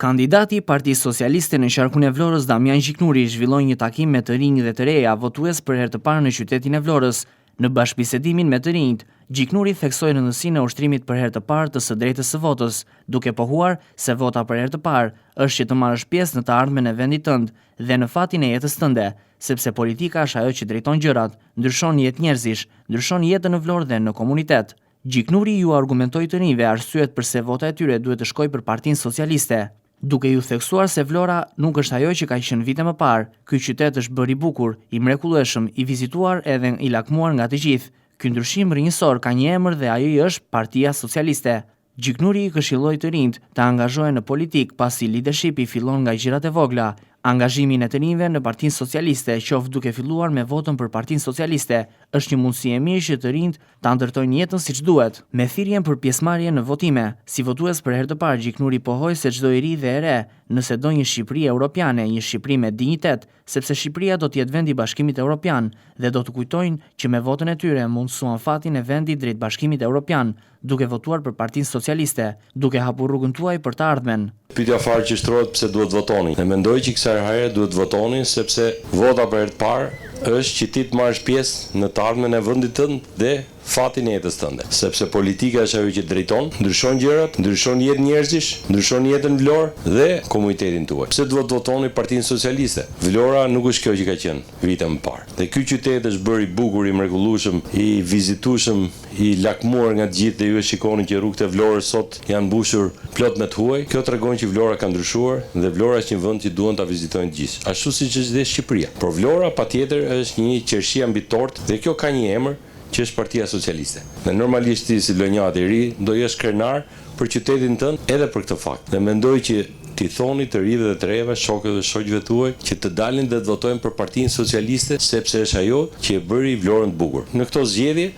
Kandidati i Partisë Socialiste në qarkun e Vlorës, Damian Gjiknuri, zhvilloi një takim me të rinj dhe të reja votues për herë të parë në qytetin e Vlorës. Në bashkëbisedimin me të rinjt, Gjiknuri theksoi rëndësinë e ushtrimit për herë të parë të së drejtës së votës, duke pohuar se vota për herë të parë është që të marrësh pjesë në të ardhmen e vendit tënd dhe në fatin e jetës tënde, sepse politika është ajo që drejton gjërat, ndryshon jetë njerëzish, ndryshon jetën në Vlorë dhe në komunitet. Gjiknuri ju argumentoi të rinjve arsyet pse vota e tyre duhet të shkojë për Partinë Socialiste, duke ju theksuar se Vlora nuk është ajo që ka qenë vite më parë. Ky qytet është bërë i bukur, i mrekullueshëm, i vizituar edhe i lakmuar nga të gjithë. Ky ndryshim rinjësor ka një emër dhe ai është Partia Socialiste. Gjiknuri i këshilloi të rinjt të angazhohen në politik pasi leadershipi fillon nga gjërat e vogla. Angazhimin e të rinjve në Partinë Socialiste, qoftë duke filluar me votën për Partinë Socialiste, është një mundësi e mirë që të rinjt ta ndërtojnë jetën siç duhet, me thirrjen për pjesëmarrje në votime. Si votues për herë të parë, Gjiknuri pohoi se çdo i ri dhe e re, nëse do një Shqipëri europiane, një Shqipëri me dinjitet, sepse Shqipëria do të jetë vendi i Bashkimit Evropian dhe do të kujtojnë që me votën e tyre mundsuan fatin e vendit drejt Bashkimit Evropian, duke votuar për Partinë Socialiste, duke hapur rrugën tuaj për të ardhmen. Pyetja fare që shtrohet pse duhet votoni. Ne mendoj që kësaj herë duhet votoni sepse vota për herë të parë është që ti të marrësh pjesë në të ardhmen e vendit tënd dhe fatin e jetës tënde. Sepse politika është ajo që drejton, ndryshon gjërat, ndryshon jetën njerëzish, ndryshon jetën në Vlorë dhe komunitetin tuaj. Pse duhet votoni Partinë Socialiste? Vlora nuk është kjo që ka qenë vite më parë. Dhe ky qytet është bërë i bukur, i mrekullueshëm, i vizitueshëm, i lakmuar nga të gjithë dhe ju e shikoni që rrugët e Vlorës sot janë mbushur plot me të huaj. Kjo tregon që Vlora ka ndryshuar dhe Vlora është një vend që duhen ta vizitojnë të gjithë. Ashtu siç është dhe Shqipëria. Por Vlora patjetër është një qershi mbi tort dhe kjo ka një emër që është Partia Socialiste. Dhe normalisht ti si lënjat i ri do jesh krenar për qytetin tënd edhe për këtë fakt. Dhe mendoj që ti thoni të rive dhe të reve, shokëve dhe shoqëve tuaj, që të dalin dhe të votojnë për Partinë Socialiste, sepse është ajo që e bëri Vlorën të bukur. Në këto zgjedhje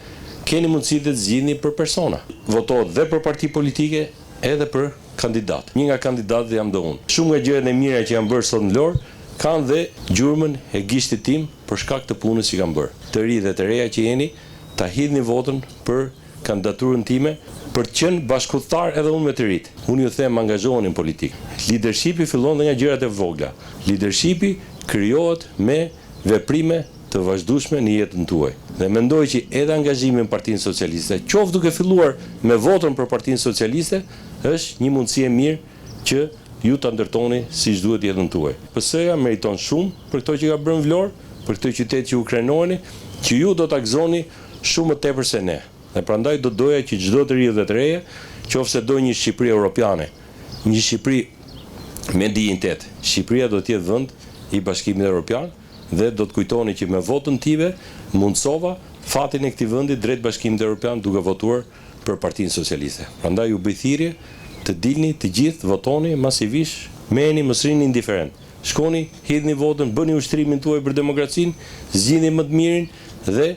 keni mundësi të zgjidhni për persona. Votohet dhe për parti politike edhe për kandidat. Një nga kandidatët jam dhe unë. Shumë nga gjërat e mira që janë bërë sot në Vlorë kanë dhe gjurmën e gishtit tim për shkak të punës që kanë bërë. Të ri dhe të reja që jeni, ta hidhni votën për kandidaturën time për të qenë bashkëpunëtar edhe unë me të rit. Unë ju them angazhoheni në politikë. Leadershipi fillon dhe nga gjërat e vogla. Leadershipi krijohet me veprime të vazhdueshme në jetën tuaj. Dhe mendoj që edhe angazhimi në Partinë Socialiste, qoftë duke filluar me votën për Partinë Socialiste, është një mundësi e mirë që ju ta ndërtoni siç duhet jetën tuaj. PS-ja meriton shumë për këto që ka bërë në Vlorë, për këtë qytet që u krenoni, që ju do ta gëzoni shumë më tepër se ne. Dhe prandaj do doja që çdo të ri dhe të reja, qofse do një Shqipëri europiane, një Shqipëri me dinjitet, Shqipëria do të jetë vend i Bashkimit Evropian dhe do të kujtoni që me votën time mundsova fatin e këtij vendi drejt Bashkimit Evropian duke votuar për Partinë Socialiste. Prandaj ju bëj thirrje të dilni të gjithë, votoni masivisht, merrni mos rini indiferent. Shkoni, hidhni votën, bëni ushtrimin tuaj për demokracinë, zgjidhni më të mirin dhe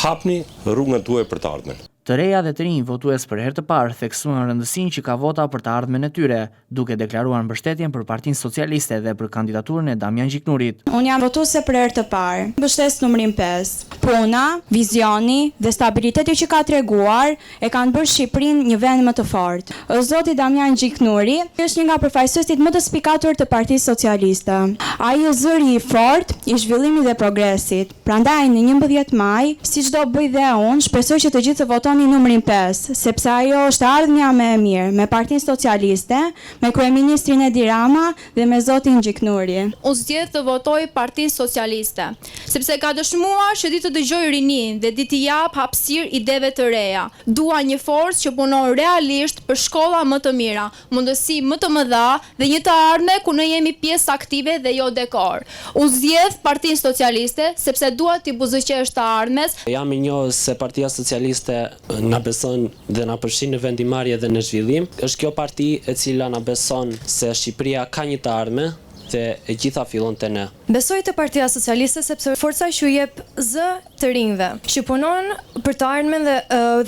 hapni rrugën tuaj për të ardhmen. Të reja dhe të rinj votues për herë të parë theksuan rëndësinë që ka vota për të ardhmen e tyre, duke deklaruar mbështetjen për Partinë Socialiste dhe për kandidaturën e Damian Gjiknurit. Unë jam votuese për herë të parë. Mbështes numrin 5. Puna, vizioni dhe stabiliteti që ka treguar e kanë bërë Shqipërinë një vend më të fortë. Zoti Damian Gjiknuri është një nga përfaqësuesit më të spikatur të Partisë Socialiste. Ai është zëri i fortë i zhvillimit dhe progresit. Prandaj në 11 maj, siç do bëj dhe unë, shpresoj që të gjithë të votojnë numrin 5, sepse ajo është ardhmja më e mirë me Partinë Socialiste, me kryeministrin Edi Rama dhe me zotin Gjiknuri. Unë zgjedh të votoj Partinë Socialiste, sepse ka dëshmuar që ditë të dëgjoj rinin dhe ditë i jap hapësirë ideve të reja. Dua një forcë që punon realisht për shkolla më të mira, mundësi më të mëdha dhe një të ardhme ku ne jemi pjesë aktive dhe jo dekor. Unë zgjedh Partinë Socialiste sepse dua t'i buzëqesh të ardhmes. Jam i njohur se Partia Socialiste na beson dhe na përfshin në vendimarrje dhe në zhvillim. Është kjo parti e cila na beson se Shqipëria ka një të ardhme dhe e gjitha fillon te ne. Besoj te Partia Socialiste sepse forca që jep zë të rinjve, që punon për të ardhmen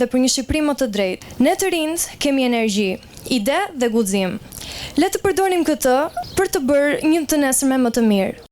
dhe për një Shqipëri më të drejtë. Ne të rinjt kemi energji, ide dhe guxim. Le të përdorim këtë për të bërë një të nesërme më të mirë.